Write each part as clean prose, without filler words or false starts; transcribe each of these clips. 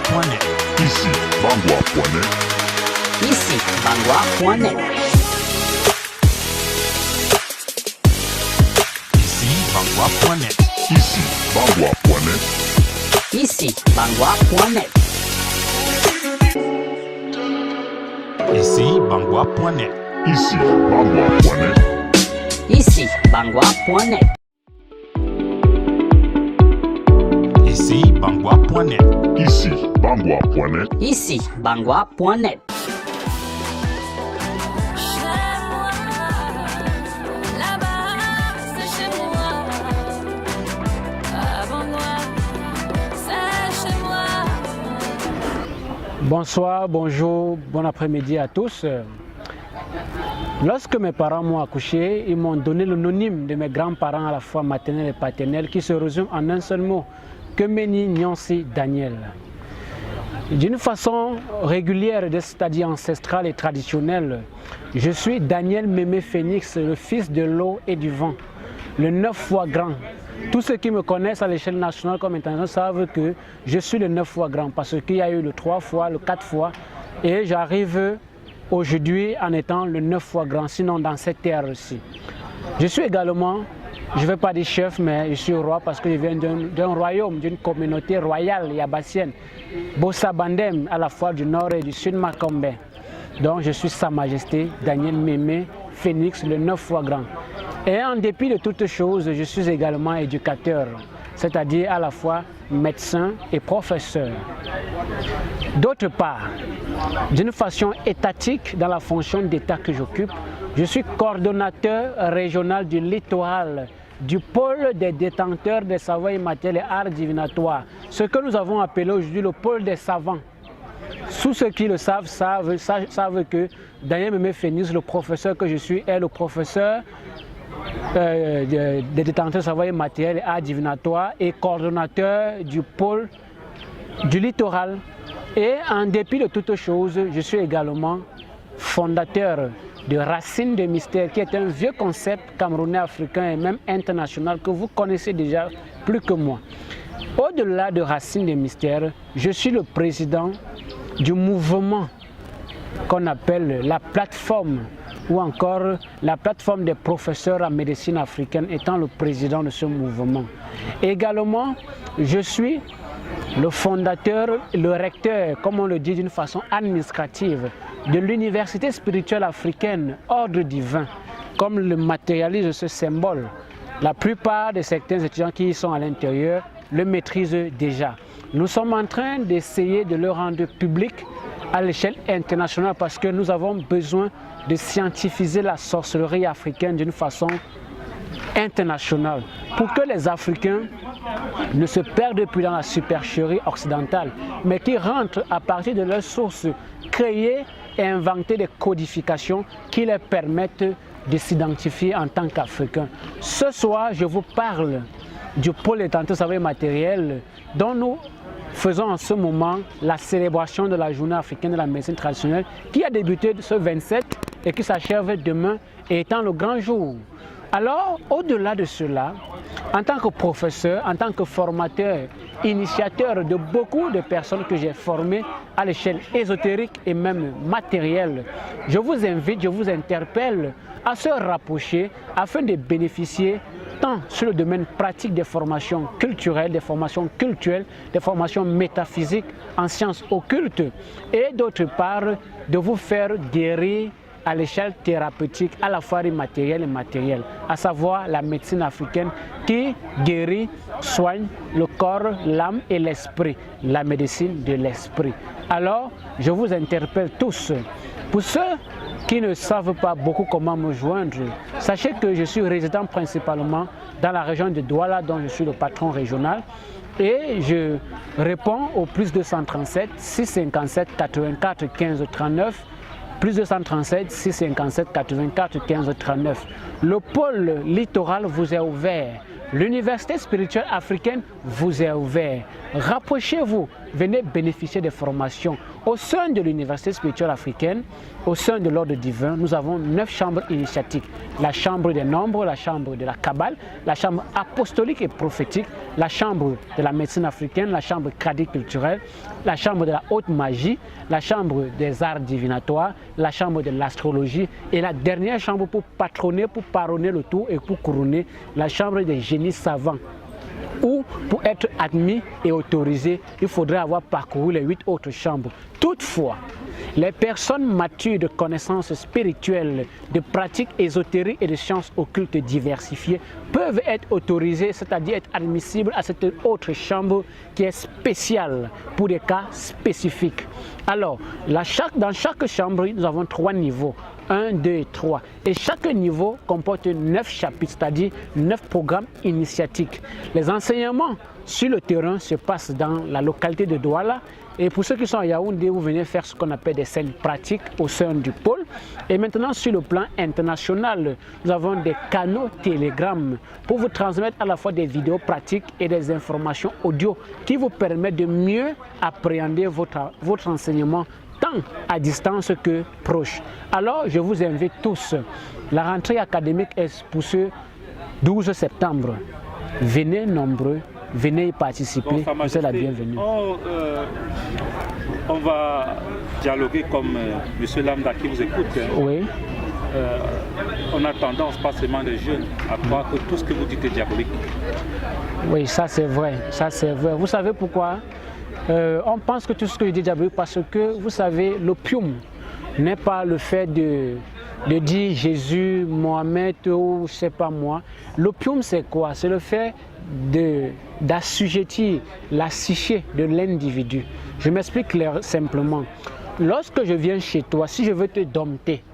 Bangwa.net. Ici Bangwa.net. Ici Bangwa.net. Ici Bangwa.net. Ici Bangwa.net. Ici Bangwa.net. Ici Bangwa.net. Ici Bangwa.net. Ici Bangwa.net. Ici Bangwa.net. Ici Bangwa.net. Ici Bangwa.net. Bonsoir, bonjour, bon après-midi à tous. Lorsque mes parents m'ont accouché, ils m'ont donné l'anonyme de mes grands-parents à la fois maternels et paternels qui se résume en un seul mot, Kemeni Nyonsi Daniel. D'une façon régulière, c'est-à-dire ancestrale et traditionnelle, je suis Daniel Mémé Phénix, le fils de l'eau et du vent, le 9 fois grand. Tous ceux qui me connaissent à l'échelle nationale comme internationale savent que je suis le 9 fois grand parce qu'il y a eu le 3 fois, le 4 fois et j'arrive aujourd'hui en étant le 9 fois grand, sinon dans cette terre-ci. Je suis également, je ne vais pas dire chef, mais je suis roi parce que je viens d'un royaume, d'une communauté royale yabassienne, Bossa Bandem, à la fois du nord et du sud Makombe. Donc je suis Sa Majesté Daniel Mémé Phénix, le 9 fois grand. Et en dépit de toutes choses, je suis également éducateur, c'est-à-dire à la fois médecin et professeur. D'autre part, d'une façon étatique dans la fonction d'État que j'occupe, je suis coordonnateur régional du littoral, du pôle des détenteurs des savoirs immatériels et arts divinatoires, ce que nous avons appelé aujourd'hui le pôle des savants. Tous ceux qui le savent que Daniel Mémé Phénix, le professeur que je suis, est le professeur des détenteurs de savoir immatériel et arts divinatoires et coordonnateur du pôle du littoral. Et en dépit de toutes choses, je suis également fondateur de Racines de Mystère, qui est un vieux concept camerounais, africain et même international que vous connaissez déjà plus que moi. Au-delà de Racines de Mystère, je suis le président du mouvement qu'on appelle la plateforme ou encore la plateforme des professeurs en médecine africaine, étant le président de ce mouvement. Également, je suis le fondateur, le recteur, comme on le dit d'une façon administrative, de l'université spirituelle africaine, Ordre Divin, comme le matérialise ce symbole. La plupart de certains étudiants qui y sont à l'intérieur le maîtrisent déjà. Nous sommes en train d'essayer de le rendre public à l'échelle internationale parce que nous avons besoin de scientifiser la sorcellerie africaine d'une façon internationale pour que les Africains ne se perdent plus dans la supercherie occidentale, mais qui rentrent à partir de leurs sources, créer et inventer des codifications qui leur permettent de s'identifier en tant qu'Africains. Ce soir, je vous parle du pôle détenteur savoir matériel dont nous faisons en ce moment la célébration de la journée africaine de la médecine traditionnelle qui a débuté ce 27 et qui s'achève demain étant le grand jour. Alors, au-delà de cela, en tant que professeur, en tant que formateur, initiateur de beaucoup de personnes que j'ai formées à l'échelle ésotérique et même matérielle, je vous invite, je vous interpelle à se rapprocher afin de bénéficier tant sur le domaine pratique des formations culturelles, des formations métaphysiques en sciences occultes et d'autre part de vous faire guérir à l'échelle thérapeutique à la fois immatérielle et matérielle, à savoir la médecine africaine qui guérit, soigne le corps, l'âme et l'esprit, la médecine de l'esprit. Alors, je vous interpelle tous. Pour ceux qui ne savent pas beaucoup comment me joindre, sachez que je suis résident principalement dans la région de Douala, dont je suis le patron régional, et je réponds au plus 237 657 84 15 39, plus 237 657 84 15 39. Le pôle littoral vous est ouvert. L'université spirituelle africaine vous est ouverte. Rapprochez-vous venez bénéficier des formations. Au sein de l'Université spirituelle africaine, au sein de l'ordre divin, nous avons 9 chambres initiatiques. La chambre des nombres, la chambre de la Kabbale, la chambre apostolique et prophétique, la chambre de la médecine africaine, la chambre créative culturelle, la chambre de la haute magie, la chambre des arts divinatoires, la chambre de l'astrologie et la dernière chambre pour patronner, pour paronner le tout et pour couronner, la chambre des génies savants. Ou pour être admis et autorisé, il faudrait avoir parcouru les 8 autres chambres. Toutefois, les personnes matures de connaissances spirituelles, de pratiques ésotériques et de sciences occultes diversifiées peuvent être autorisées, c'est-à-dire être admissibles à cette autre chambre qui est spéciale pour des cas spécifiques. Alors, dans chaque chambre, nous avons 3 niveaux. 1, 2 et 3. Et chaque niveau comporte 9 chapitres, c'est-à-dire 9 programmes initiatiques. Les enseignements sur le terrain se passent dans la localité de Douala. Et pour ceux qui sont à Yaoundé, vous venez faire ce qu'on appelle des scènes pratiques au sein du pôle. Et maintenant, sur le plan international, nous avons des canaux Telegram pour vous transmettre à la fois des vidéos pratiques et des informations audio qui vous permettent de mieux appréhender votre enseignement tant à distance que proche. Alors, je vous invite tous. La rentrée académique est pour ce 12 septembre. Venez nombreux, venez y participer. Vous êtes la bienvenue. On va dialoguer comme M. Lambda qui vous écoute. Oui. On a tendance, pas seulement les jeunes, à croire que tout ce que vous dites est diabolique. Oui, ça c'est vrai. Ça c'est vrai. Vous savez pourquoi? On pense que tout ce que je dis est diabolique parce que, vous savez, l'opium n'est pas le fait de dire Jésus, Mohamed ou je ne sais pas moi. L'opium c'est quoi? C'est le fait d'assujettir la psyché de l'individu. Je m'explique simplement. Lorsque je viens chez toi, si je veux te dompter,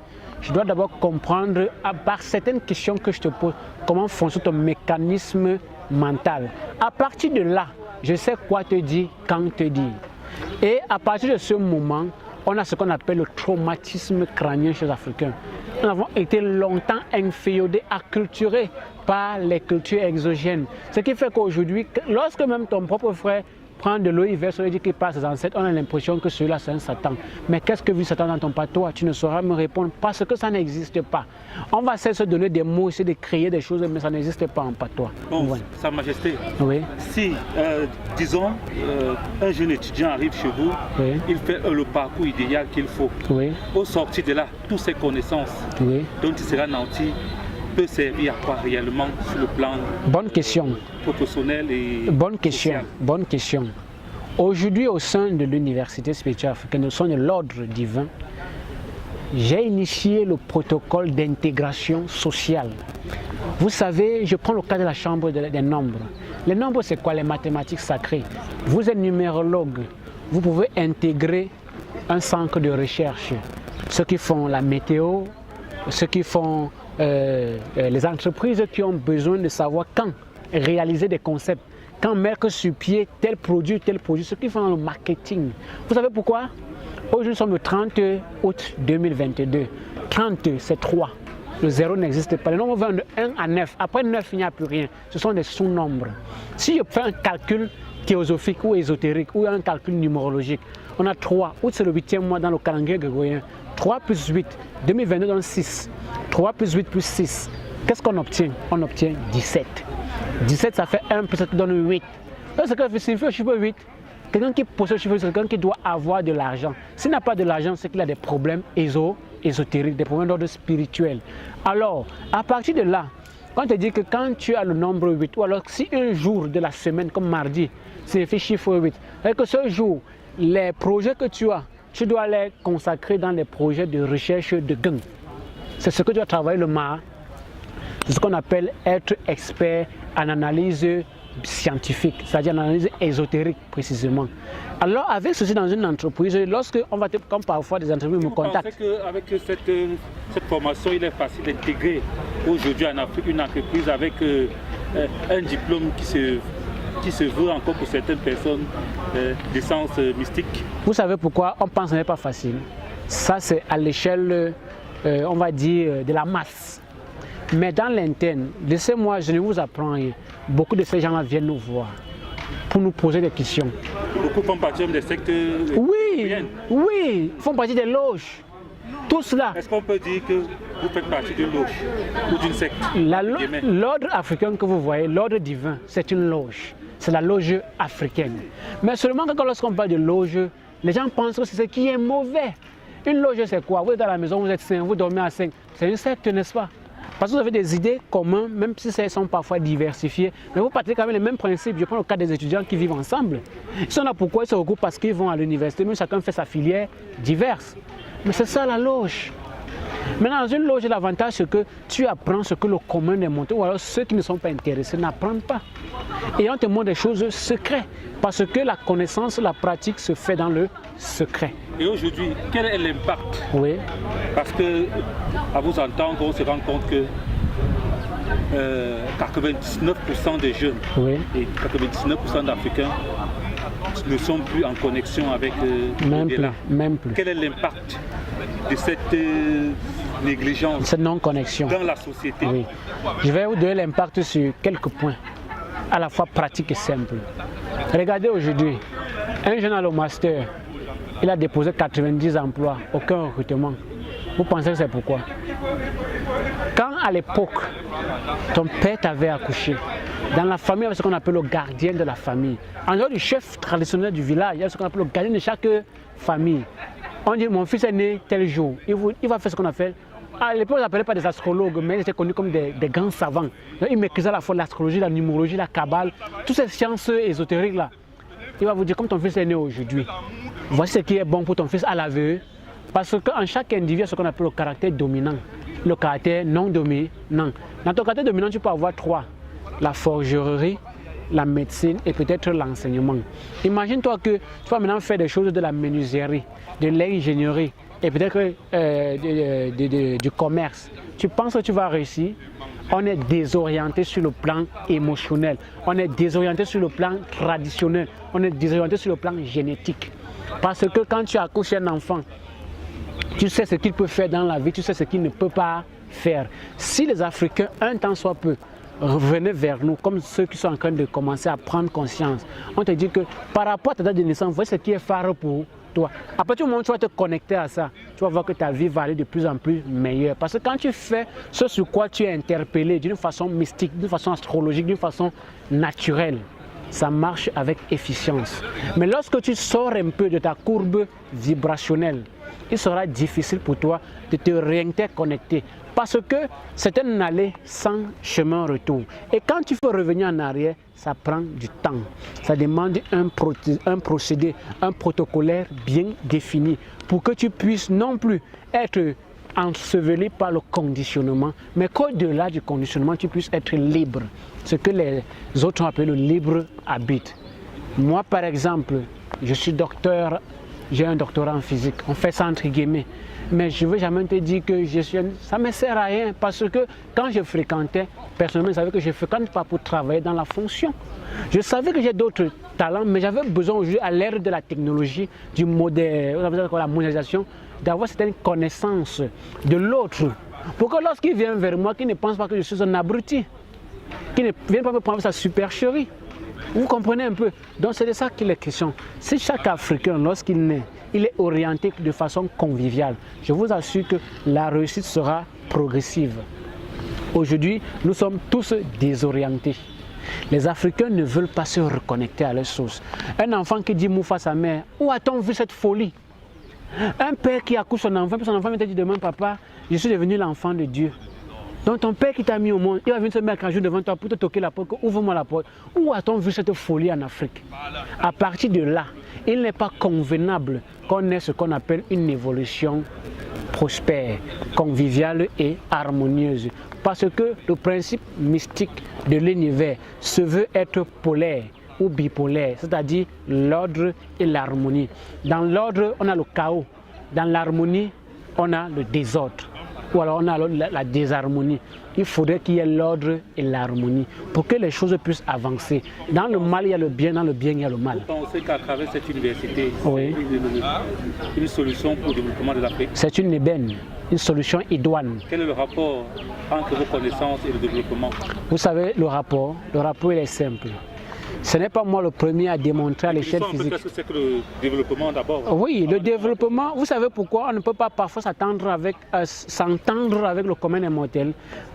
je dois d'abord comprendre, par certaines questions que je te pose, comment fonctionne ton mécanisme mental. À partir de là, je sais quoi te dire, quand te dire. Et à partir de ce moment, on a ce qu'on appelle le traumatisme crânien chez les Africains. Nous avons été longtemps inféodés, acculturés par les cultures exogènes. Ce qui fait qu'aujourd'hui, lorsque même ton propre frère prend de l'eau, il verse et dit qu'il passe ses ancêtres, on a l'impression que celui-là c'est un Satan. Mais qu'est-ce que vit Satan dans ton patois? Tu ne sauras me répondre parce que ça n'existe pas. On va essayer de se donner des mots, essayer de créer des choses, mais ça n'existe pas en patois. Bon, ouais. Sa Majesté, oui. Si, disons, un jeune étudiant arrive chez vous, oui. Il fait le parcours idéal qu'il faut. Oui. Au sortir de là, toutes ses connaissances dont il sera nanti, peut servir à quoi réellement sur le plan professionnel et social. Bonne question. Aujourd'hui, au sein de l'Université spirituelle africaine, au sein de l'ordre divin, j'ai initié le protocole d'intégration sociale. Vous savez, je prends le cas de la chambre des nombres. Les nombres, c'est quoi? Les mathématiques sacrées. Vous êtes numérologue, vous pouvez intégrer un centre de recherche. Ceux qui font la météo, ceux qui font les entreprises qui ont besoin de savoir quand réaliser des concepts, quand mettre sur pied tel produit, ceux qui font le marketing. Vous savez pourquoi? Aujourd'hui, nous sommes le 30 août 2022. 30, c'est 3. Le 0 n'existe pas. Le nombre va de 1 à 9. Après 9, il n'y a plus rien. Ce sont des sous-nombres. Si je fais un calcul théosophique ou ésotérique ou un calcul numérologique, on a 3. Août, c'est le 8e mois dans le calendrier grégorien. 3 plus 8, 2022 donne 6. 3 plus 8 plus 6. Qu'est-ce qu'on obtient? On obtient 17. 17, ça fait 1 plus 7 donne 8. Donc, ce que signifie le chiffre 8. Quelqu'un qui possède le chiffre 8, c'est quelqu'un qui doit avoir de l'argent. S'il n'a pas de l'argent, c'est qu'il a des problèmes ésotériques, des problèmes d'ordre spirituel. Alors, à partir de là, on te dit que quand tu as le nombre 8, ou alors si un jour de la semaine, comme mardi, signifie chiffre 8, c'est que ce jour, les projets que tu as, tu dois les consacrer dans les projets de recherche de gain. C'est ce que tu dois travailler le mardi. C'est ce qu'on appelle être expert en analyse scientifique, c'est-à-dire en analyse ésotérique précisément. Alors avec ceci dans une entreprise, lorsque on va comme parfois des entreprises me contactent. Vous pensez qu'avec cette formation, il est facile d'intégrer aujourd'hui en Afrique une entreprise avec un diplôme qui se veut encore pour certaines personnes d'essence mystique? Vous savez pourquoi on pense que ce n'est pas facile? Ça c'est à l'échelle, on va dire, de la masse. Mais dans l'interne, laissez-moi, je ne vous apprends rien. Beaucoup de ces gens-là viennent nous voir pour nous poser des questions. Beaucoup font partie des sectes. Oui, oui, font partie des loges. Tout cela. Est-ce qu'on peut dire que vous faites partie d'une loge ou d'une secte? L'ordre africain que vous voyez, l'ordre divin, c'est une loge. C'est la loge africaine. Mais seulement que lorsqu'on parle de loge, les gens pensent que c'est ce qui est mauvais. Une loge, c'est quoi? Vous êtes à la maison, vous êtes 5, vous dormez à 5. C'est une secte, n'est-ce pas? Parce que vous avez des idées communes, même si elles sont parfois diversifiées. Mais vous partez quand même les mêmes principes. Je prends le cas des étudiants qui vivent ensemble. Ils sont là pourquoi? Ils se regroupent parce qu'ils vont à l'université, mais chacun fait sa filière diverse. Mais c'est ça la loge. Maintenant, dans une loge, l'avantage c'est que tu apprends ce que le commun est montré, ou alors ceux qui ne sont pas intéressés n'apprennent pas. Et on te montre des choses secrètes, parce que la connaissance, la pratique se fait dans le secret. Et aujourd'hui, quel est l'impact? Oui. Parce que, à vous entendre, on se rend compte que 99% des jeunes et 99% d'Africains ne sont plus en connexion avec l'au-delà. Même plus. Quel est l'impact de cette négligence, cette non-connexion dans la société? Oui. Je vais vous donner l'impact sur quelques points, à la fois pratiques et simples. Regardez aujourd'hui, un jeune à le master, il a déposé 90 emplois, aucun recrutement. Vous pensez que c'est pourquoi? Quand à l'époque, ton père t'avait accouché, dans la famille, il y avait ce qu'on appelle le gardien de la famille. En dehors du chef traditionnel du village, il y a ce qu'on appelle le gardien de chaque famille. On dit, mon fils est né tel jour, il va faire ce qu'on appelle. À l'époque, on n'appelait pas des astrologues, mais ils étaient connus comme des grands savants. Donc, ils maîtrisaient à la fois l'astrologie, la numérologie, la kabbale, toutes ces sciences ésotériques-là. Il va vous dire, comme ton fils est né aujourd'hui, voici ce qui est bon pour ton fils à la vue. Parce qu'en chaque individu, il y a ce qu'on appelle le caractère dominant, le caractère non dominant. Dans ton caractère dominant, tu peux avoir 3. La forgerie, la médecine et peut-être l'enseignement. Imagine-toi que tu vas maintenant faire des choses de la menuiserie, de l'ingénierie et peut-être du commerce. Tu penses que tu vas réussir? On est désorienté sur le plan émotionnel, on est désorienté sur le plan traditionnel, on est désorienté sur le plan génétique. Parce que quand tu accouches un enfant, tu sais ce qu'il peut faire dans la vie, tu sais ce qu'il ne peut pas faire. Si les Africains, un temps soit peu, revenaient vers nous, comme ceux qui sont en train de commencer à prendre conscience, on te dit que par rapport à ta date de naissance, voici ce qui est phare pour toi. À partir du moment où tu vas te connecter à ça, tu vas voir que ta vie va aller de plus en plus meilleure. Parce que quand tu fais ce sur quoi tu es interpellé d'une façon mystique, d'une façon astrologique, d'une façon naturelle, ça marche avec efficience. Mais lorsque tu sors un peu de ta courbe vibrationnelle, il sera difficile pour toi de te réinterconnecter parce que c'est un aller sans chemin retour. Et quand tu veux revenir en arrière, ça prend du temps. Ça demande un procédé, un protocolaire bien défini pour que tu puisses non plus être enseveli par le conditionnement, mais qu'au-delà du conditionnement, tu puisses être libre. Ce que les autres ont appelé le libre arbitre. Moi, par exemple, je suis docteur. J'ai un doctorat en physique, on fait ça entre guillemets. Mais je ne veux jamais te dire que ça ne me sert à rien parce que quand je fréquentais, personnellement, je savais que je ne fréquente pas pour travailler dans la fonction. Je savais que j'ai d'autres talents, mais j'avais besoin aujourd'hui, à l'ère de la technologie, du modèle, la mondialisation, d'avoir certaines connaissances de l'autre. Pour que lorsqu'il vient vers moi, qu'il ne pense pas que je suis un abruti, qu'il ne vienne pas me prendre sa supercherie. Vous comprenez un peu? Donc c'est de ça qu'il est question. Si chaque Africain, lorsqu'il naît, il est orienté de façon conviviale, je vous assure que la réussite sera progressive. Aujourd'hui, nous sommes tous désorientés. Les Africains ne veulent pas se reconnecter à leur source. Un enfant qui dit Moufa sa mère, où a-t-on vu cette folie? Un père qui accouche son enfant, puis son enfant me dit demain, papa, je suis devenu l'enfant de Dieu. Donc ton père qui t'a mis au monde, il va venir se mettre un jour devant toi pour te toquer la porte, ouvre-moi la porte. Où a-t-on vu cette folie en Afrique? À partir de là, il n'est pas convenable qu'on ait ce qu'on appelle une évolution prospère, conviviale et harmonieuse. Parce que le principe mystique de l'univers se veut être polaire ou bipolaire, c'est-à-dire l'ordre et l'harmonie. Dans l'ordre, on a le chaos. Dans l'harmonie, on a le désordre. Ou alors on a la désharmonie. Il faudrait qu'il y ait l'ordre et l'harmonie pour que les choses puissent avancer. Dans le mal, il y a le bien, dans le bien, il y a le mal. Vous pensez qu'à travers cette université, oui, une solution pour le développement de l'Afrique? C'est une ébène, une solution idoine. Quel est le rapport entre vos connaissances et le développement? Vous savez, le rapport il est simple. Ce n'est pas moi le premier à démontrer à l'échelle physique. Qu'est-ce que c'est que le développement d'abord? Oui, le développement, vous savez pourquoi on ne peut pas parfois s'entendre avec le commun des mortels?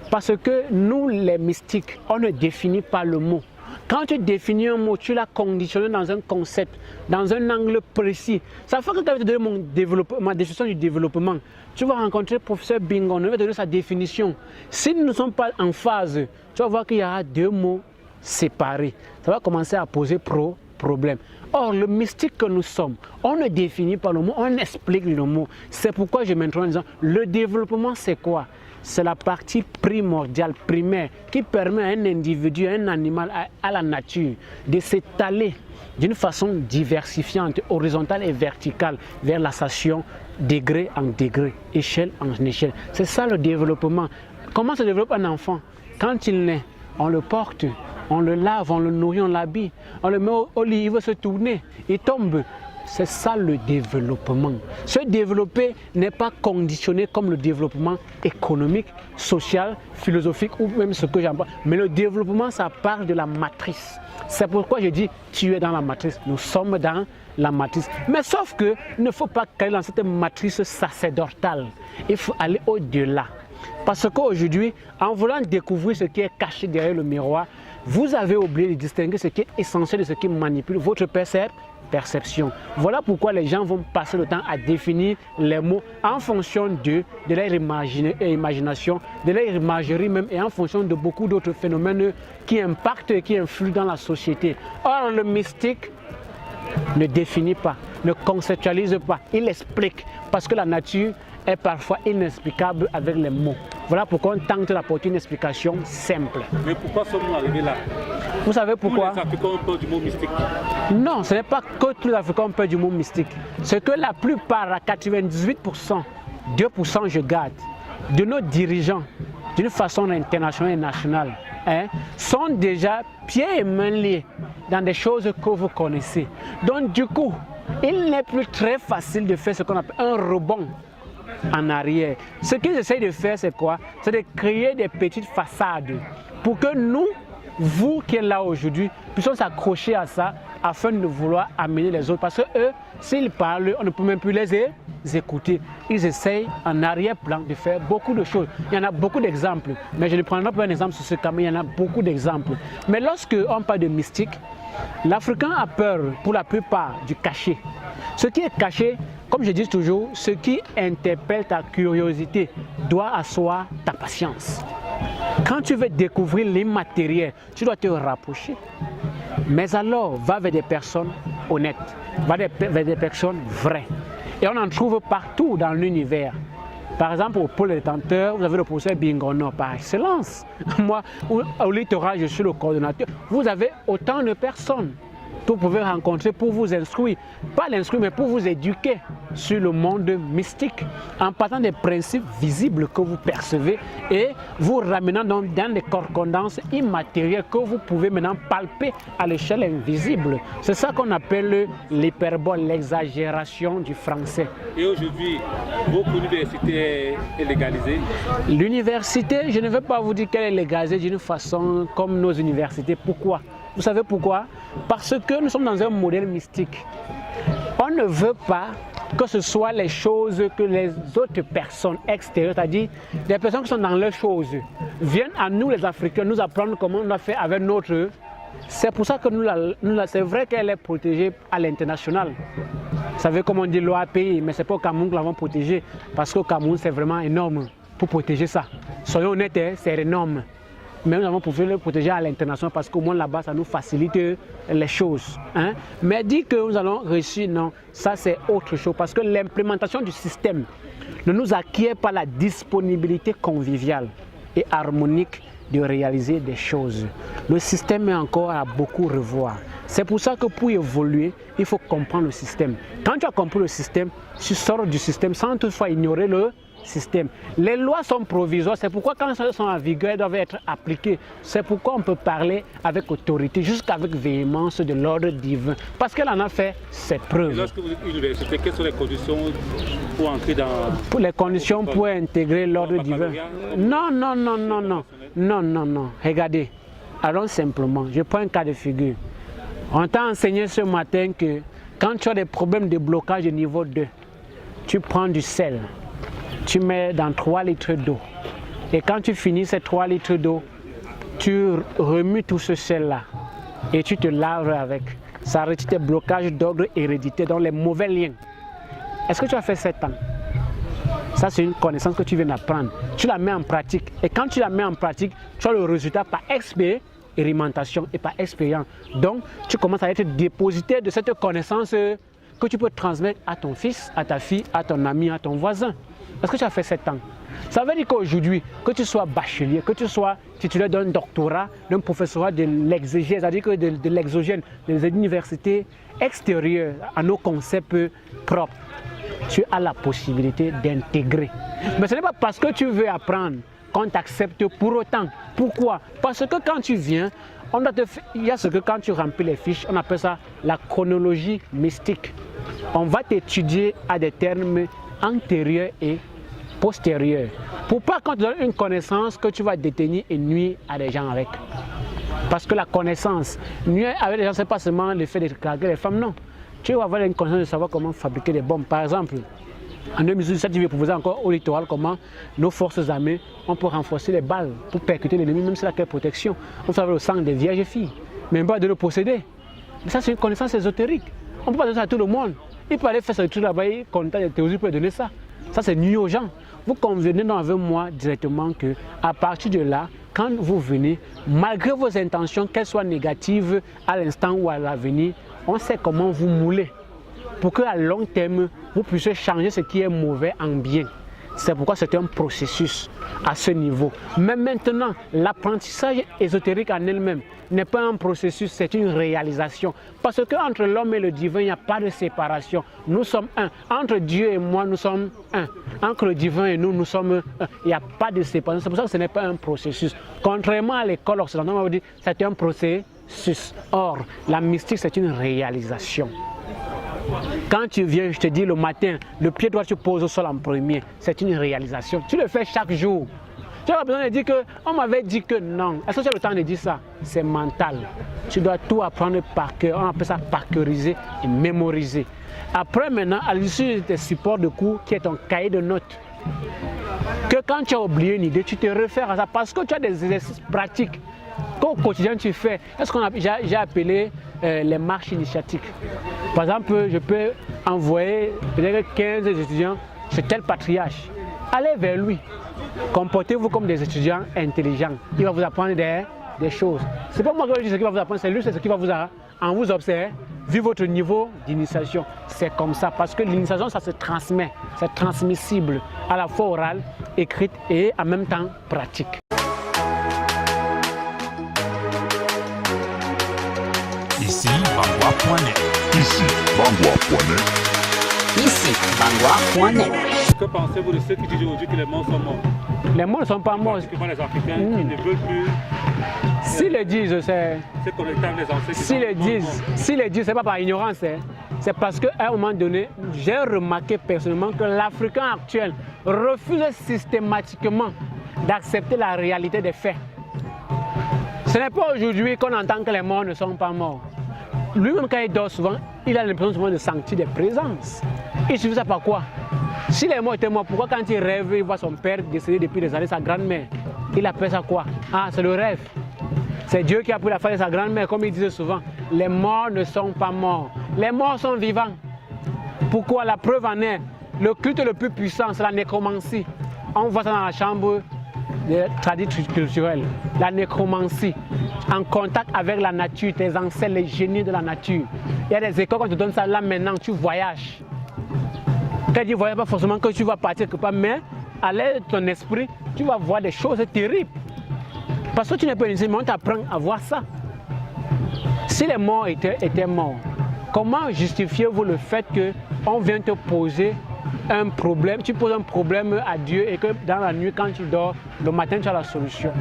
Parce que nous, les mystiques, on ne définit pas le mot. Quand tu définis un mot, tu l'as conditionné dans un concept, dans un angle précis. Ça fait que quand je te donne ma définition du développement, tu vas rencontrer le professeur Bingon, il va te donner sa définition. Si nous ne sommes pas en phase, tu vas voir qu'il y aura deux mots séparés. Ça va commencer à poser problème. Or, le mystique que nous sommes, on ne définit pas le mot, on explique le mot. C'est pourquoi je m'introduis en disant, le développement c'est quoi? C'est la partie primordiale, primaire, qui permet à un individu, à un animal, à la nature, de s'étaler d'une façon diversifiante, horizontale et verticale, vers l'ascension, degré en degré, échelle en échelle. C'est ça le développement. Comment se développe un enfant? Quand il naît, on le porte, on le lave, on le nourrit, on l'habille, on le met au lit, il veut se tourner, il tombe. C'est ça le développement. Se développer n'est pas conditionné comme le développement économique, social, philosophique ou même ce que j'emploie. Mais le développement, ça part de la matrice. C'est pourquoi je dis tu es dans la matrice. Nous sommes dans la matrice. Mais sauf que il ne faut pas caler dans cette matrice sacerdotale. Il faut aller au-delà. Parce qu'aujourd'hui, en voulant découvrir ce qui est caché derrière le miroir, vous avez oublié de distinguer ce qui est essentiel de ce qui manipule votre perception. Voilà pourquoi les gens vont passer le temps à définir les mots en fonction de leur imagination, de leur imagerie même, et en fonction de beaucoup d'autres phénomènes qui impactent et qui influent dans la société. Or, le mystique ne définit pas, ne conceptualise pas, il explique, parce que la nature est parfois inexplicable avec les mots. Voilà pourquoi on tente d'apporter une explication simple. Mais pourquoi sommes-nous arrivés là? Vous savez pourquoi? Tous les Africains ont peur du mot mystique. Non, ce n'est pas que tous les Africains ont peur du mot mystique. C'est que la plupart, à 98%, 2% je garde, de nos dirigeants, d'une façon internationale et nationale, sont déjà pieds et mains liés dans des choses que vous connaissez. Donc du coup, il n'est plus très facile de faire ce qu'on appelle un rebond en arrière. Ce qu'ils essayent de faire, c'est quoi? C'est de créer des petites façades pour que nous, vous qui êtes là aujourd'hui, puissions s'accrocher à ça afin de vouloir amener les autres. Parce que eux, s'ils parlent, on ne peut même plus les écouter. Ils essayent en arrière-plan de faire beaucoup de choses. Il y en a beaucoup d'exemples, mais je ne prendrai pas un exemple sur ce cas, mais il y en a beaucoup d'exemples. Mais lorsque on parle de mystique, l'Africain a peur pour la plupart du caché. Ce qui est caché, comme je dis toujours, ce qui interpelle ta curiosité doit asseoir ta patience. Quand tu veux découvrir l'immatériel, tu dois te rapprocher. Mais alors, va vers des personnes honnêtes, va vers des personnes vraies. Et on en trouve partout dans l'univers. Par exemple, au pôle détenteur, vous avez le professeur Bingono par excellence. Moi, au littoral, je suis le coordonnateur. Vous avez autant de personnes que vous pouvez rencontrer pour vous instruire. Pas l'instruire, mais pour vous éduquer sur le monde mystique. En partant des principes visibles que vous percevez et vous ramenant dans des correspondances immatérielles que vous pouvez maintenant palper à l'échelle invisible. C'est ça qu'on appelle l'hyperbole, l'exagération du français. Et aujourd'hui, votre université est légalisée? L'université, je ne veux pas vous dire qu'elle est légalisée d'une façon comme nos universités. Pourquoi? Vous savez pourquoi? Parce que nous sommes dans un modèle mystique. On ne veut pas que ce soit les choses que les autres personnes extérieures, c'est-à-dire des personnes qui sont dans leurs choses, viennent à nous les Africains nous apprendre comment on a fait avec notre... C'est pour ça que c'est vrai qu'elle est protégée à l'international. Vous savez comment on dit loi pays, mais ce n'est pas au Cameroun que nous l'avons protégée, parce qu'au Cameroun c'est vraiment énorme pour protéger ça. Soyons honnêtes, c'est énorme. Mais nous avons pu le protéger à l'international parce qu'au moins là-bas, ça nous facilite les choses. Mais dire que nous allons réussir, non, ça c'est autre chose. Parce que l'implémentation du système ne nous acquiert pas la disponibilité conviviale et harmonique de réaliser des choses. Le système est encore à beaucoup revoir. C'est pour ça que pour évoluer, il faut comprendre le système. Quand tu as compris le système, tu sors du système sans toutefois ignorer le système. Les lois sont provisoires, c'est pourquoi quand elles sont en vigueur, elles doivent être appliquées. C'est pourquoi on peut parler avec autorité, jusqu'avec véhémence de l'ordre divin, parce qu'elle en a fait ses preuves. Et lorsque vous êtes université, quelles sont les conditions pour entrer dans... Pour les conditions pour intégrer l'ordre divin? Non. Regardez, allons simplement, je prends un cas de figure. On t'a enseigné ce matin que quand tu as des problèmes de blocage de niveau 2, tu prends du sel, tu mets dans 3 litres d'eau. Et quand tu finis ces 3 litres d'eau, tu remues tout ce sel-là et tu te laves avec. Ça retire tes blocages d'ordre héréditaire, dans les mauvais liens. Est-ce que tu as fait 7 ans? Ça, c'est une connaissance que tu viens d'apprendre. Tu la mets en pratique. Et quand tu la mets en pratique, tu as le résultat par expérimentation et par expérience. Donc, tu commences à être dépositaire de cette connaissance que tu peux transmettre à ton fils, à ta fille, à ton ami, à ton voisin. Est-ce que tu as fait 7 ans? Ça veut dire qu'aujourd'hui, que tu sois bachelier, que tu sois titulaire d'un doctorat, d'un professorat de l'exégèse, c'est-à-dire que de l'exogène, des universités extérieures à nos concepts propres, tu as la possibilité d'intégrer. Mais ce n'est pas parce que tu veux apprendre qu'on t'accepte pour autant. Pourquoi? Parce que quand tu viens, il y a ce que quand tu remplis les fiches, on appelle ça la chronologie mystique. On va t'étudier à des termes antérieurs et postérieurs. Pour pas qu'on te donne une connaissance que tu vas détenir et nuire à des gens avec. Parce que la connaissance, nuire avec des gens, ce n'est pas seulement le fait de draguer les femmes, non. Tu vas avoir une connaissance de savoir comment fabriquer des bombes. Par exemple, en 2017, je vais proposer encore au littoral comment nos forces armées, on peut renforcer les balles pour percuter l'ennemi, même si la protection. On fait le sang des vierges filles, même pas de le posséder. Mais ça, c'est une connaissance ésotérique. On ne peut pas donner ça à tout le monde. Il peut aller faire ce truc là-bas, il contacte des théories pour donner ça. Ça, c'est nuit aux gens. Vous convenez donc avec moi directement que à partir de là, quand vous venez, malgré vos intentions, qu'elles soient négatives à l'instant ou à l'avenir, on sait comment vous mouler pour qu'à long terme, vous puissiez changer ce qui est mauvais en bien. C'est pourquoi c'est un processus à ce niveau. Mais maintenant, l'apprentissage ésotérique en elle-même n'est pas un processus, c'est une réalisation. Parce qu'entre l'homme et le divin, il n'y a pas de séparation. Nous sommes un. Entre Dieu et moi, nous sommes un. Entre le divin et nous, nous sommes un. Il n'y a pas de séparation. C'est pour ça que ce n'est pas un processus. Contrairement à l'école occidentale, on va dire que c'est un processus. Or, la mystique, c'est une réalisation. Quand tu viens, je te dis le matin, le pied droit tu poses au sol en premier, c'est une réalisation. Tu le fais chaque jour. Tu n'as pas besoin de dire que on m'avait dit que non. Est-ce que tu as le temps de dire ça? C'est mental. Tu dois tout apprendre par cœur. On appelle ça par cœuriser et mémoriser. Après maintenant, à l'issue de tes supports de cours, qui est ton cahier de notes, que quand tu as oublié une idée, tu te réfères à ça parce que tu as des exercices pratiques qu'au quotidien tu fais. Est-ce qu'on a j'ai appelé les marches initiatiques. Par exemple, je peux envoyer peut-être 15 étudiants chez tel patriarche. Allez vers lui. Comportez-vous comme des étudiants intelligents. Il va vous apprendre des choses. Ce n'est pas moi qui vais dire ce qu'il va vous apprendre, c'est lui, c'est ce qui va vous apprendre. En vous observant, vu votre niveau d'initiation. C'est comme ça, parce que l'initiation, ça se transmet. C'est transmissible, à la fois orale, écrite et en même temps pratique. Ici, Bangwa.net. Ici, Bangwa.net. Ici, Bangwa.net. Que pensez-vous de ceux qui disent aujourd'hui que les morts sont morts? Les morts ne sont pas morts. Les Africains qui ne veulent plus. S'ils le disent, c'est. S'ils le disent, c'est pas par ignorance. C'est parce qu'à un moment donné, j'ai remarqué personnellement que l'Africain actuel refuse systématiquement d'accepter la réalité des faits. Ce n'est pas aujourd'hui qu'on entend que les morts ne sont pas morts. Lui-même, quand il dort souvent, il a l'impression souvent de sentir des présences. Il suffit ça par quoi? Si les morts étaient morts, pourquoi quand il rêve, il voit son père décédé depuis des années, sa grand-mère? Il appelle ça quoi? Ah, c'est le rêve. C'est Dieu qui a pris la face de sa grand-mère, comme il disait souvent. Les morts ne sont pas morts. Les morts sont vivants. Pourquoi? La preuve en est, le culte le plus puissant, c'est la nécromancie. On voit ça dans la chambre traditionnelle. La nécromancie, en contact avec la nature, tes ancêtres, les génies de la nature. Il y a des écoles, quand on te donne ça là maintenant, tu voyages. Quand tu ne voyages pas forcément que tu vas partir quelque part, mais à l'aide de ton esprit, tu vas voir des choses terribles. Parce que tu n'es pas initié, mais on t'apprend à voir ça. Si les morts étaient morts, comment justifiez-vous le fait qu'on vient te poser un problème, tu poses un problème à Dieu et que dans la nuit, quand tu dors, le matin, tu as la solution?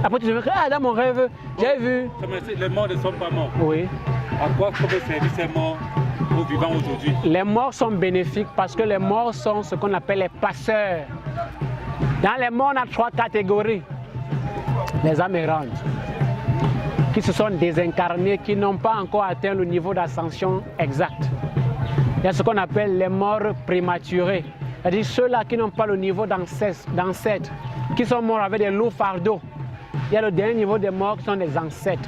Après, tu te dis, ah, dans mon rêve, j'ai vu. Les morts ne sont pas morts. Oui. À quoi peuvent servir ces morts aux vivants aujourd'hui? Les morts sont bénéfiques parce que les morts sont ce qu'on appelle les passeurs. Dans les morts, on a 3 catégories. Les âmes errantes. qui se sont désincarnés, qui n'ont pas encore atteint le niveau d'ascension exact. Il y a ce qu'on appelle les morts prématurés, c'est-à-dire ceux-là qui n'ont pas le niveau d'ancêtres, qui sont morts avec des lourds fardeaux. Il y a le dernier niveau des morts qui sont des ancêtres.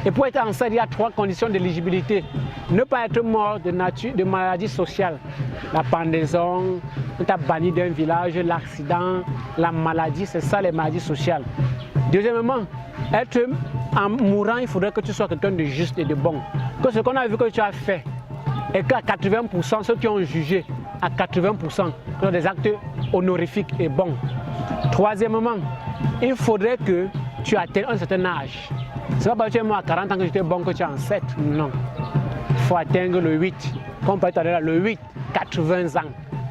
Et pour être ancêtre, il y a 3 conditions d'éligibilité. Ne pas être mort de maladie sociale. La pendaison, on t'a banni d'un village, l'accident, la maladie, c'est ça les maladies sociales. Deuxièmement, en mourant, il faudrait que tu sois quelqu'un de juste et de bon. Que ce qu'on a vu que tu as fait, et qu'à 80%, ceux qui ont jugé, à 80%, ont des actes honorifiques et bons. Troisièmement, il faudrait que tu atteignes un certain âge. Ce n'est pas parce que tu es mort à 40 ans que j'étais bon que tu es ancêtre. Non. Il faut atteindre le 8. Comme on peut être là, le 8, 80 ans,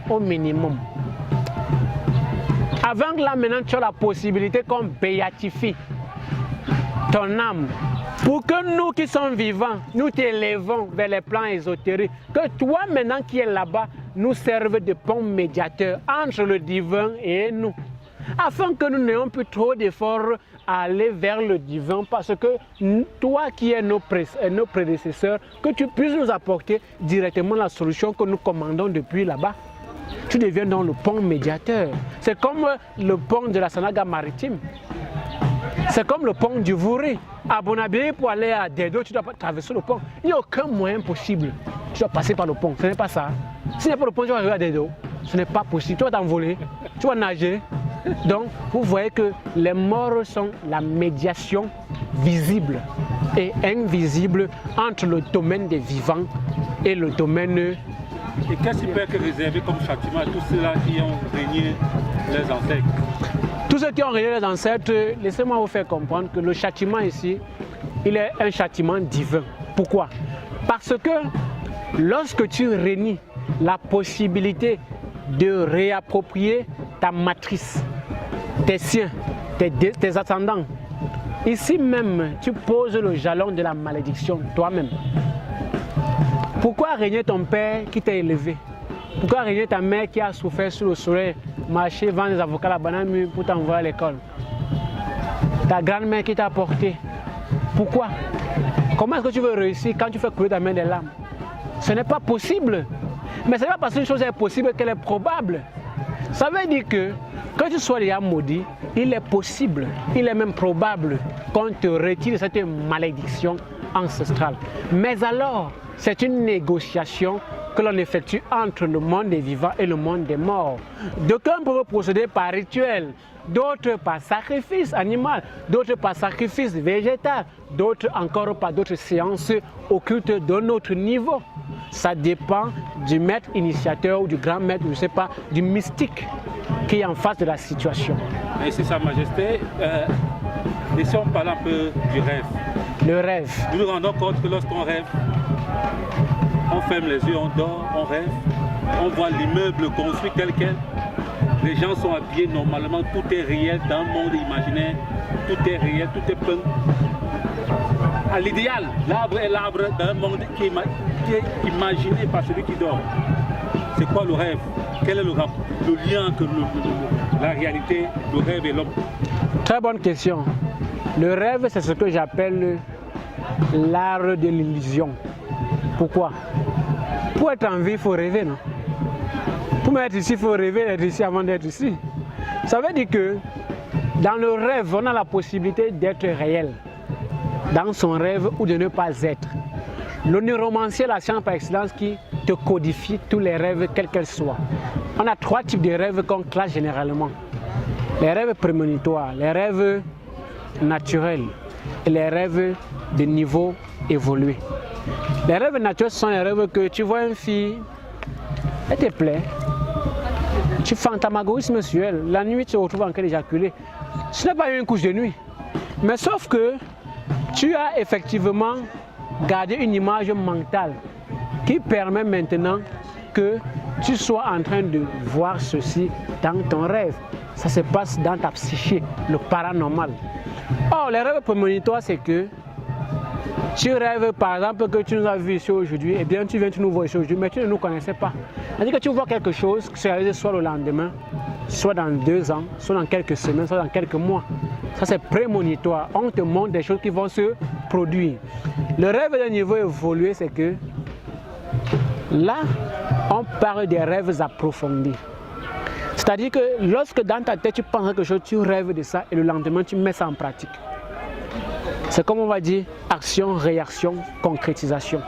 au minimum. Avant que là, maintenant, tu as la possibilité qu'on béatifie ton âme. Pour que nous qui sommes vivants, nous t'élevons vers les plans ésotériques. Que toi, maintenant qui es là-bas, nous serves de pont médiateur entre le divin et nous. Afin que nous n'ayons plus trop d'efforts à aller vers le divin, parce que toi qui es nos prédécesseurs, que tu puisses nous apporter directement la solution que nous commandons depuis là-bas. Tu deviens donc le pont médiateur. C'est comme le pont de la Sanaga maritime. C'est comme le pont du Vouri. À Bonabé, pour aller à Dedo, tu dois traverser le pont. Il n'y a aucun moyen possible. Tu dois passer par le pont. Ce n'est pas ça. Si ce n'est pas le pont, tu vas arriver à Dedo. Ce n'est pas possible. Tu vas t'envoler. Tu vas nager. Donc, vous voyez que les morts sont la médiation visible et invisible entre le domaine des vivants et le domaine. Et qu'est-ce qui peut être réservé comme châtiment à tous ceux-là qui ont régné les ancêtres? Tous ceux qui ont régné les ancêtres, laissez-moi vous faire comprendre que le châtiment ici, il est un châtiment divin. Pourquoi? Parce que lorsque tu régnes la possibilité de réapproprier ta matrice, tes siens, tes ascendants. Ici même, tu poses le jalon de la malédiction toi-même. Pourquoi régner ton père qui t'a élevé? Pourquoi régner ta mère qui a souffert sous le soleil, marcher, vendre des avocats à la banane pour t'envoyer à l'école? Ta grand-mère qui t'a porté. Pourquoi? Comment est-ce que tu veux réussir quand tu fais couler ta main des larmes? Ce n'est pas possible. Mais ce n'est pas parce qu'une chose est possible qu'elle est probable. Ça veut dire que quand tu sois déjà maudit, il est possible, il est même probable qu'on te retire cette malédiction ancestrale. Mais alors, c'est une négociation que l'on effectue entre le monde des vivants et le monde des morts. D'aucuns peuvent procéder par rituel, d'autres par sacrifice animal, d'autres par sacrifice végétal, d'autres encore par d'autres séances occultes d'un autre niveau. Ça dépend du maître initiateur ou du grand maître, je ne sais pas, du mystique qui est en face de la situation. Merci Sa Majesté. Laissons parler un peu du rêve. Le rêve. Nous nous rendons compte que lorsqu'on rêve, on ferme les yeux, on dort, on rêve, on voit l'immeuble construit tel quel. Les gens sont habillés normalement, tout est réel dans un monde imaginaire, tout est réel, tout est plein. À l'idéal, l'arbre est l'arbre d'un monde qui est imaginé par celui qui dort. C'est quoi le rêve? Quel est le lien entre la réalité, le rêve et l'homme? Très bonne question. Le rêve, c'est ce que j'appelle l'art de l'illusion. Pourquoi? Pour être en vie, il faut rêver, non? Pour être ici, il faut rêver d'être ici avant d'être ici. Ça veut dire que dans le rêve, on a la possibilité d'être réel dans son rêve ou de ne pas être. Le neuromancier est la science par excellence qui te codifie tous les rêves, quels qu'elles soient. On a 3 types de rêves qu'on classe généralement. Les rêves prémonitoires, les rêves naturels et les rêves de niveau évolué. Les rêves naturels sont les rêves que tu vois une fille, elle te plaît, tu fantasmagorismes sur elle, la nuit tu te retrouves en train d'éjaculer. Ce n'est pas une couche de nuit, mais sauf que tu as effectivement gardé une image mentale qui permet maintenant que tu sois en train de voir ceci dans ton rêve. Ça se passe dans ta psyché, le paranormal. Or, les rêves prémonitoires, c'est que tu rêves par exemple que tu nous as vu ici aujourd'hui, et bien tu viens, tu nous vois ici aujourd'hui, mais tu ne nous connaissais pas. C'est-à-dire que tu vois quelque chose qui s'est réalisé soit le lendemain, soit dans 2 ans, soit dans quelques semaines, soit dans quelques mois. Ça c'est prémonitoire. On te montre des choses qui vont se produire. Le rêve d'un niveau évolué, c'est que là, on parle des rêves approfondis. C'est-à-dire que lorsque dans ta tête, tu penses à quelque chose, tu rêves de ça et le lendemain, tu mets ça en pratique. C'est comme on va dire action, réaction, concrétisation.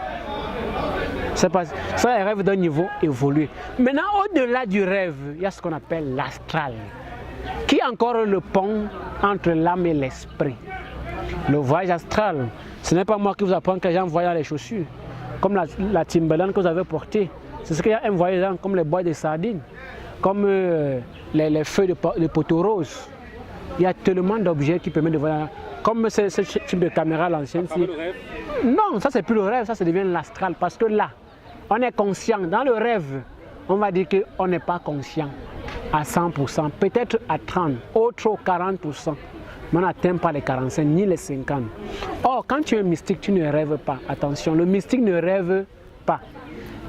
C'est pas ça, les rêves d'un niveau évolué. Maintenant, au-delà du rêve, il y a ce qu'on appelle l'astral, qui est encore le pont entre l'âme et l'esprit. Le voyage astral, ce n'est pas moi qui vous apprends que les gens voient les chaussures, comme la Timberland que vous avez portée. C'est ce qu'il y a un voyage comme les bois de sardines, comme les feuilles de poteau rose. Il y a tellement d'objets qui permettent de voir. Comme ce type de caméra, l'ancienne. Non, ça c'est plus le rêve, ça devient l'astral. Parce que là, on est conscient. Dans le rêve, on va dire qu'on n'est pas conscient à 100%, peut-être à 30%, autre 40%. Mais on n'atteint pas les 45 ni les 50. Or, quand tu es mystique, tu ne rêves pas. Attention, le mystique ne rêve pas.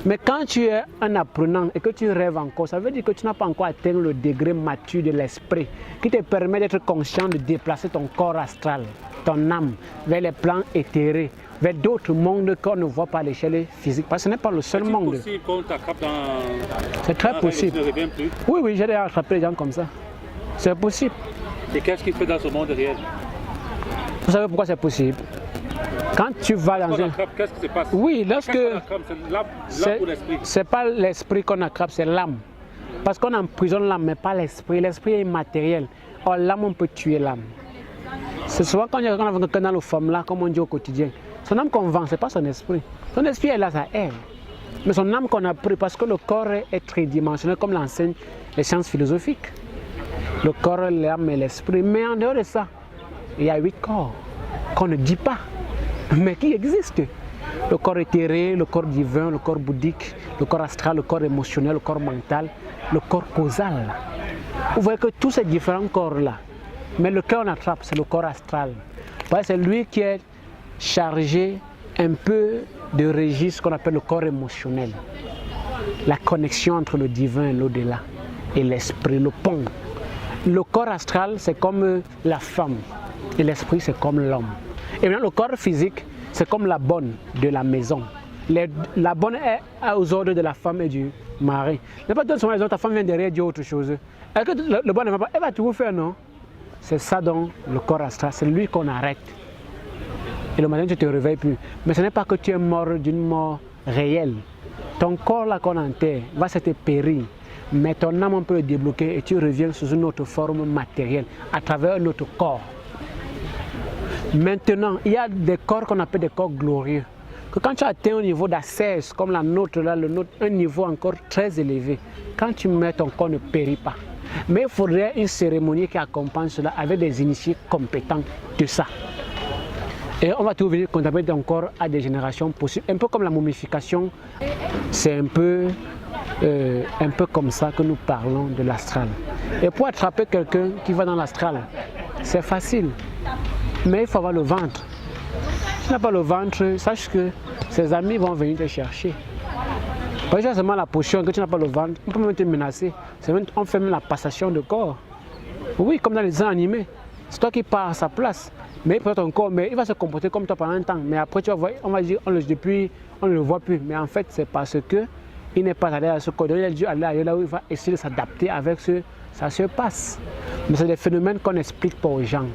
Mais quand tu es un apprenant et que tu rêves encore, ça veut dire que tu n'as pas encore atteint le degré mature de l'esprit qui te permet d'être conscient de déplacer ton corps astral, ton âme, vers les plans éthérés, vers d'autres mondes qu'on ne voit pas à l'échelle physique. Parce que ce n'est pas le seul monde. C'est possible qu'on t'attrape dans... C'est très possible. Oui, oui, j'ai déjà attrapé les gens comme ça. C'est possible. Et qu'est-ce qu'il fait dans ce monde réel? Vous savez pourquoi c'est possible? Quand tu vas dans un... Qu'est-ce qui se passe? Oui, lorsque... C'est pas l'esprit qu'on attrape, c'est l'âme. Parce qu'on emprisonne l'âme, mais pas l'esprit. L'esprit est immatériel. Or, l'âme, on peut tuer l'âme. C'est souvent quand on a quelqu'un dans le femme là, comme on dit au quotidien. Son âme qu'on vend, ce n'est pas son esprit. Son esprit est là, ça aide. Mais son âme qu'on a pris, parce que le corps est tridimensionnel, comme l'enseignent les sciences philosophiques. Le corps, l'âme et l'esprit. Mais en dehors de ça, il y a 8 corps qu'on ne dit pas, mais qui existent. Le corps éthéré, le corps divin, le corps bouddhique, le corps astral, le corps émotionnel, le corps mental, le corps causal. Vous voyez que tous ces différents corps-là, mais le cœur on attrape, c'est le corps astral. C'est lui qui est chargé un peu de régir ce qu'on appelle le corps émotionnel. La connexion entre le divin et l'au-delà, et l'esprit, le pont. Le corps astral, c'est comme la femme, et l'esprit, c'est comme l'homme. Et maintenant, le corps physique, c'est comme la bonne de la maison. La bonne est aux ordres de la femme et du mari. Ne pas donner les autres, ta femme vient derrière dire autre chose. Et que le bon ne va pas, elle va tout faire, non? C'est ça donc le corps astral, c'est lui qu'on arrête. Et le matin, tu ne te réveilles plus. Mais ce n'est pas que tu es mort d'une mort réelle. Ton corps là qu'on enterre va se te périr. Mais ton âme, on peut le débloquer et tu reviens sous une autre forme matérielle, à travers un autre corps. Maintenant, il y a des corps qu'on appelle des corps glorieux. Que quand tu atteins un niveau d'ascèse, comme la nôtre, là, un niveau encore très élevé, quand tu mets ton corps ne périt pas. Mais il faudrait une cérémonie qui accompagne cela avec des initiés compétents de ça. Et on va trouver contempler ton corps à des générations possibles. Un peu comme la momification, c'est un peu comme ça que nous parlons de l'astral. Et pour attraper quelqu'un qui va dans l'astral, c'est facile. Mais il faut avoir le ventre. Si tu n'as pas le ventre, sache que ses amis vont venir te chercher. Pas seulement la potion, que tu n'as pas le ventre, on peut même te menacer. On fait même la passation de corps. Oui, comme dans les dessins animés. C'est toi qui pars à sa place. Mais il prend ton corps, mais il va se comporter comme toi pendant un temps. Mais après, tu vas voir, on va dire, on ne le voit plus. Mais en fait, c'est parce qu'il n'est pas allé à ce corps. Il a dû aller là où il va essayer de s'adapter avec ça se passe. Mais c'est des phénomènes qu'on n'explique pas aux gens.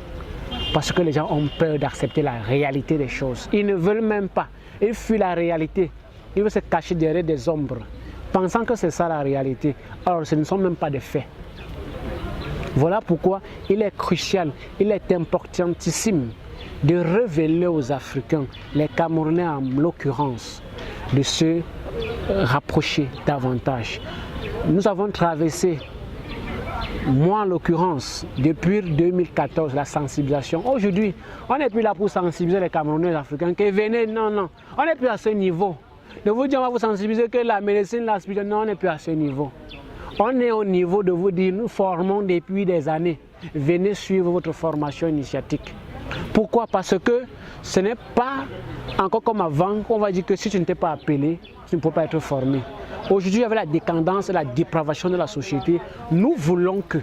Parce que les gens ont peur d'accepter la réalité des choses. Ils ne veulent même pas. Ils fuient la réalité. Ils veulent se cacher derrière des ombres, pensant que c'est ça la réalité. Alors ce ne sont même pas des faits. Voilà pourquoi il est crucial, il est importantissime de révéler aux Africains, les Camerounais en l'occurrence, de se rapprocher davantage. Nous avons traversé, moi en l'occurrence, depuis 2014, la sensibilisation. Aujourd'hui, on n'est plus là pour sensibiliser les Camerounais et les Africains qui venaient, non, on n'est plus à ce niveau. De vous dire, on va vous sensibiliser que la médecine, la spiritualité, non, on n'est plus à ce niveau. On est au niveau de vous dire, nous formons depuis des années. Venez suivre votre formation initiatique. Pourquoi? Parce que ce n'est pas encore comme avant qu'on va dire que si tu ne t'es pas appelé, tu ne peux pas être formé. Aujourd'hui, avec la décadence et la dépravation de la société, nous voulons que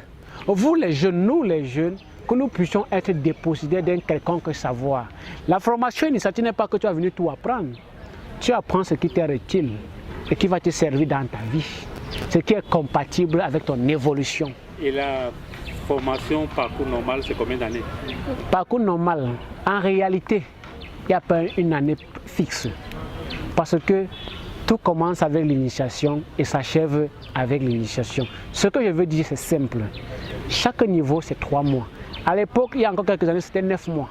vous les jeunes, nous les jeunes, que nous puissions être dépositaires d'un quelconque savoir. La formation initiatique n'est pas que tu vas venir tout apprendre. Tu apprends ce qui t'est utile et qui va te servir dans ta vie, ce qui est compatible avec ton évolution. Et la formation parcours normal, c'est combien d'années? Parcours normal, en réalité, il n'y a pas une année fixe. Parce que tout commence avec l'initiation et s'achève avec l'initiation. Ce que je veux dire, c'est simple. Chaque niveau, c'est 3 mois. À l'époque, il y a encore quelques années, c'était 9 mois.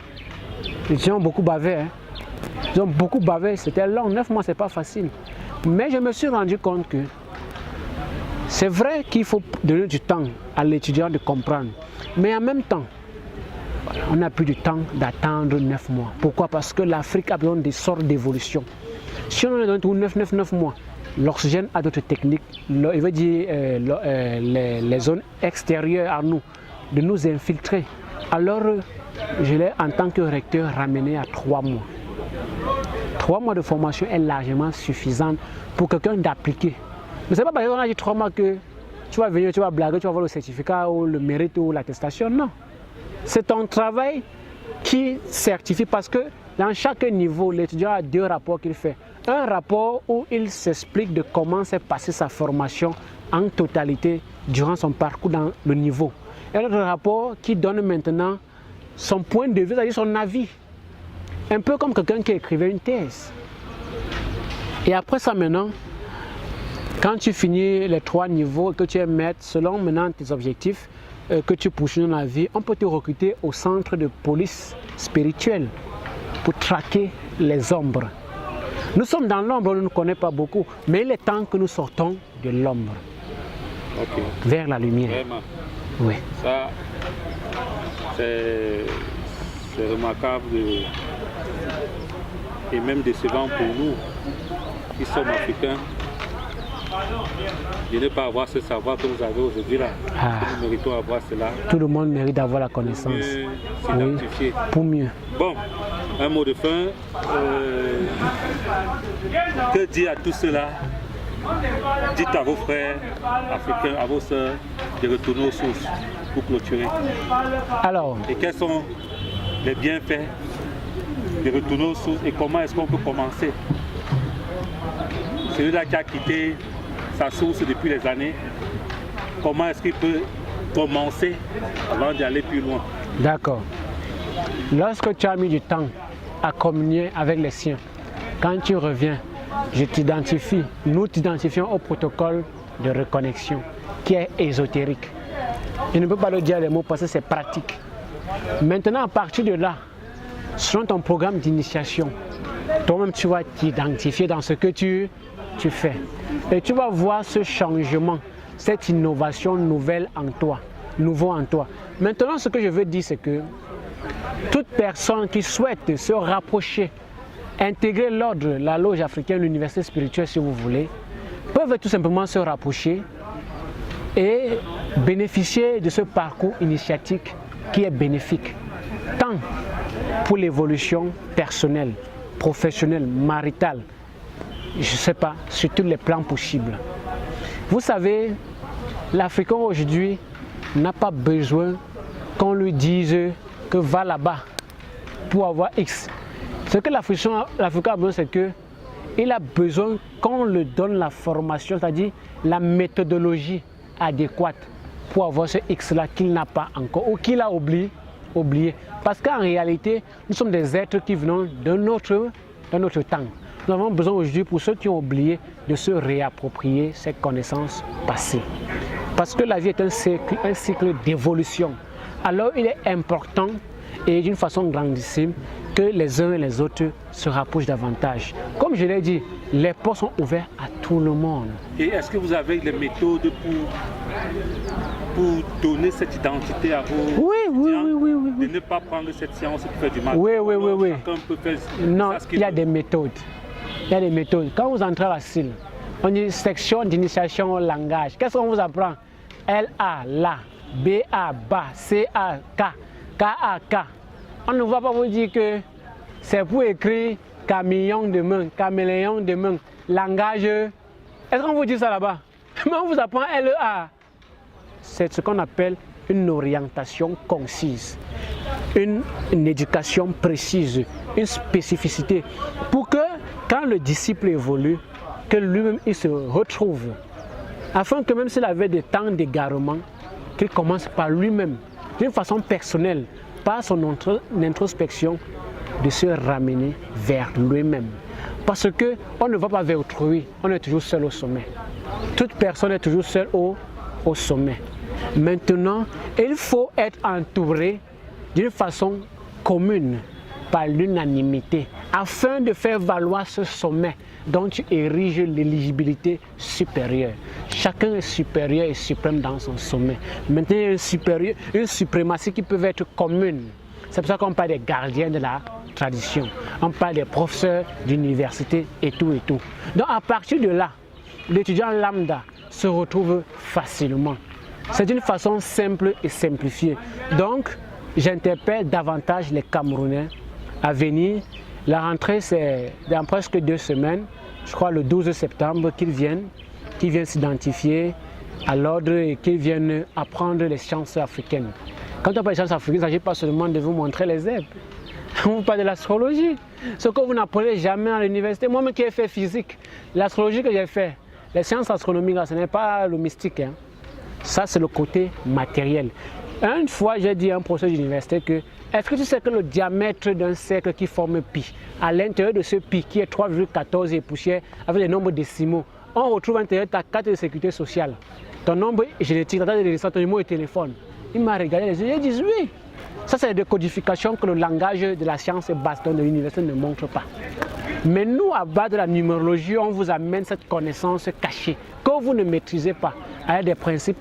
Les gens ont beaucoup bavé. Ils ont beaucoup bavé, c'était long. 9 mois, ce n'est pas facile. Mais je me suis rendu compte que c'est vrai qu'il faut donner du temps à l'étudiant de comprendre. Mais en même temps, on n'a plus du temps d'attendre 9 mois. Pourquoi? Parce que l'Afrique a besoin de sortes d'évolution. Si on donne tout 9 mois, l'oxygène a d'autres techniques, il veut dire les zones extérieures à nous, de nous infiltrer. Alors, je l'ai en tant que recteur ramené à 3 mois. 3 mois de formation est largement suffisante pour quelqu'un d'appliquer. Mais ce n'est pas parce qu'on a dit 3 mois que tu vas venir, tu vas blaguer, tu vas avoir le certificat ou le mérite ou l'attestation. Non. C'est ton travail qui certifie parce que dans chaque niveau, l'étudiant a 2 rapports qu'il fait. Un rapport où il s'explique de comment s'est passée sa formation en totalité durant son parcours dans le niveau. Et un autre rapport qui donne maintenant son point de vue, c'est-à-dire son avis. Un peu comme quelqu'un qui écrivait une thèse. Et après ça maintenant, quand tu finis les 3 niveaux que tu es maître, selon maintenant tes objectifs que tu poursuis dans la vie, on peut te recruter au centre de police spirituelle pour traquer les ombres. Nous sommes dans l'ombre, on ne nous connaît pas beaucoup, mais il est temps que nous sortons de l'ombre vers la lumière. Vraiment. Oui. Ça, c'est remarquable et même décevant pour nous qui sommes africains de ne pas avoir ce savoir que vous avez aujourd'hui là. Nous méritons avoir cela. Tout le monde mérite d'avoir la connaissance. Oui, pour mieux. Bon, un mot de fin. Que dire à tout cela? Dites à vos frères africains, à vos sœurs, de retourner aux sources pour clôturer. Alors, et quels sont les bienfaits de retourner aux sources et comment est-ce qu'on peut commencer? Celui-là qui a quitté sa source depuis les années, comment est-ce qu'il peut commencer avant d'aller plus loin? D'accord. Lorsque tu as mis du temps à communier avec les siens, quand tu reviens, je t'identifie, nous t'identifions au protocole de reconnexion qui est ésotérique. Je ne peux pas le dire les mots parce que c'est pratique. Maintenant, à partir de là, selon ton programme d'initiation, toi-même tu vas t'identifier dans ce que tu fais. Et tu vas voir ce changement, cette innovation nouvelle en toi, nouveau en toi. Maintenant, ce que je veux dire, c'est que toute personne qui souhaite se rapprocher, intégrer l'ordre, la loge africaine, l'université spirituelle si vous voulez, peuvent tout simplement se rapprocher et bénéficier de ce parcours initiatique qui est bénéfique, tant pour l'évolution personnelle, professionnelle, maritale, je ne sais pas, sur tous les plans possibles. Vous savez, l'Africain aujourd'hui n'a pas besoin qu'on lui dise que va là-bas pour avoir X. Ce que l'Africain a besoin, c'est qu'il a besoin qu'on lui donne la formation, c'est-à-dire la méthodologie adéquate pour avoir ce X-là qu'il n'a pas encore ou qu'il a oublié. Parce qu'en réalité, nous sommes des êtres qui venons d'un autre temps. Nous avons besoin aujourd'hui, pour ceux qui ont oublié, de se réapproprier ces connaissances passées. Parce que la vie est un cycle d'évolution. Alors il est important et d'une façon grandissime que les uns et les autres se rapprochent davantage. Comme je l'ai dit, les portes sont ouvertes à tout le monde. Et est-ce que vous avez les méthodes pour donner cette identité à vos oui. de ne pas prendre cette science pour faire du mal? Oui. Chacun peut faire non, il y a des méthodes. Il y a des méthodes. Quand vous entrez à la CIL, on dit section d'initiation au langage. Qu'est-ce qu'on vous apprend? L-A, la, B-A, ba, C-A, K, K-A-K. On ne va pas vous dire que c'est pour écrire caméléon de main, langage. Est-ce qu'on vous dit ça là-bas? Mais on vous apprend L-E-A. C'est ce qu'on appelle une orientation concise, une éducation précise, une spécificité, pour que quand le disciple évolue, que lui-même il se retrouve, afin que même s'il avait des temps d'égarement, qu'il commence par lui-même, d'une façon personnelle, par son introspection, de se ramener vers lui-même. Parce qu'on ne va pas vers autrui, on est toujours seul au sommet. Toute personne est toujours seule au sommet. Maintenant, il faut être entouré d'une façon commune, par l'unanimité, afin de faire valoir ce sommet dont tu ériges l'éligibilité supérieure. Chacun est supérieur et suprême dans son sommet. Maintenant, il y a une suprématie qui peut être commune. C'est pour ça qu'on parle des gardiens de la tradition. On parle des professeurs d'université et tout et tout. Donc à partir de là, l'étudiant lambda se retrouve facilement. C'est d'une façon simple et simplifiée. Donc, j'interpelle davantage les Camerounais à venir. La rentrée, c'est dans presque 2 semaines, je crois le 12 septembre, qu'ils viennent s'identifier à l'ordre et qu'ils viennent apprendre les sciences africaines. Quand on parle des sciences africaines, il ne s'agit pas seulement de vous montrer les herbes. On parle de l'astrologie, ce que vous n'apprenez jamais à l'université. Moi-même qui ai fait physique, l'astrologie que j'ai fait, les sciences astronomiques, ce n'est pas le mystique. Hein. Ça, c'est le côté matériel. Une fois, j'ai dit à un professeur d'université que est-ce que tu sais que le diamètre d'un cercle qui forme pi, à l'intérieur de ce pi qui est 3,14 et poussière avec des nombres décimaux, on retrouve à l'intérieur ta carte de sécurité sociale, ton nombre génétique, ta date de naissance, ton numéro de téléphone. Il m'a regardé les yeux et dit oui. Ça, c'est des codifications que le langage de la science et baston de l'université ne montre pas. Mais nous, à base de la numérologie, on vous amène cette connaissance cachée que vous ne maîtrisez pas, avec des principes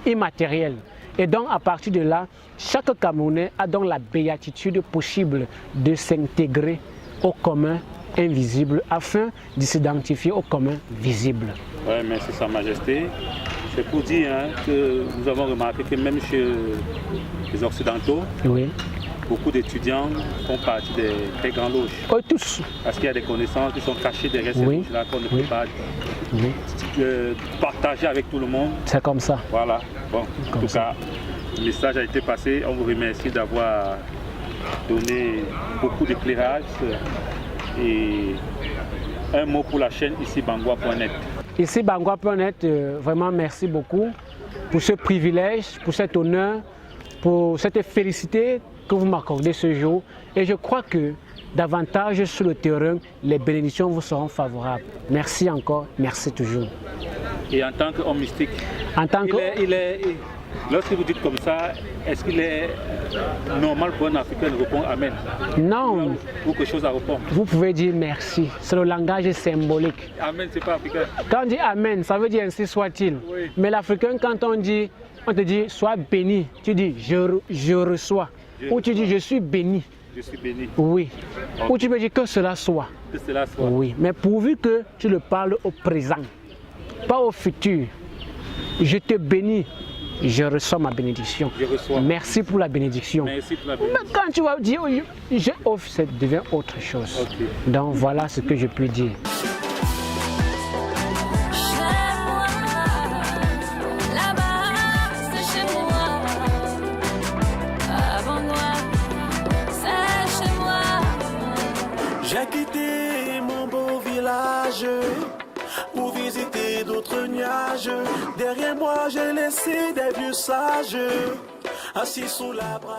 immatériels. Et donc, à partir de là, chaque Camerounais a donc la béatitude possible de s'intégrer au commun invisible afin de s'identifier au commun visible. Oui, merci Sa Majesté. C'est pour dire que nous avons remarqué que même chez les Occidentaux, oui, beaucoup d'étudiants font partie des très grandes loges. Oh, tous. Parce qu'il y a des connaissances qui sont cachées derrière ces loges-là qu'on ne peut pas partager avec tout le monde. C'est comme ça. Voilà. Bon, en tout cas, le message a été passé. On vous remercie d'avoir donné beaucoup d'éclairage. Et un mot pour la chaîne ici Bangwa.net. Ici Bangwa.net, vraiment merci beaucoup pour ce privilège, pour cet honneur, pour cette félicité que vous m'accordez ce jour. Et je crois que davantage sur le terrain, les bénédictions vous seront favorables. Merci encore, merci toujours. Et en tant qu'homme mystique, lorsque vous dites comme ça, est-ce qu'il est normal pour un Africain de répondre Amen? Non. Ou quelque chose à répondre? Vous pouvez dire merci. C'est le langage symbolique. Amen, c'est pas africain. Quand on dit Amen, ça veut dire ainsi soit-il. Oui. Mais l'Africain, quand on te dit sois béni, tu dis je reçois. Ou tu dis je suis béni. Je suis béni. Oui. Okay. Ou tu peux dire que cela soit. Que cela soit. Oui. Mais pourvu que tu le parles au présent, pas au futur. Je te bénis. Je reçois ma bénédiction. Je reçois. Merci pour la bénédiction. Merci pour la bénédiction. Mais quand tu vas dire je offre, ça devient autre chose. Okay. Donc voilà ce que je peux dire. J'ai quitté mon beau village pour visiter d'autres nuages. Derrière moi, j'ai laissé des vieux sages assis sous la bras.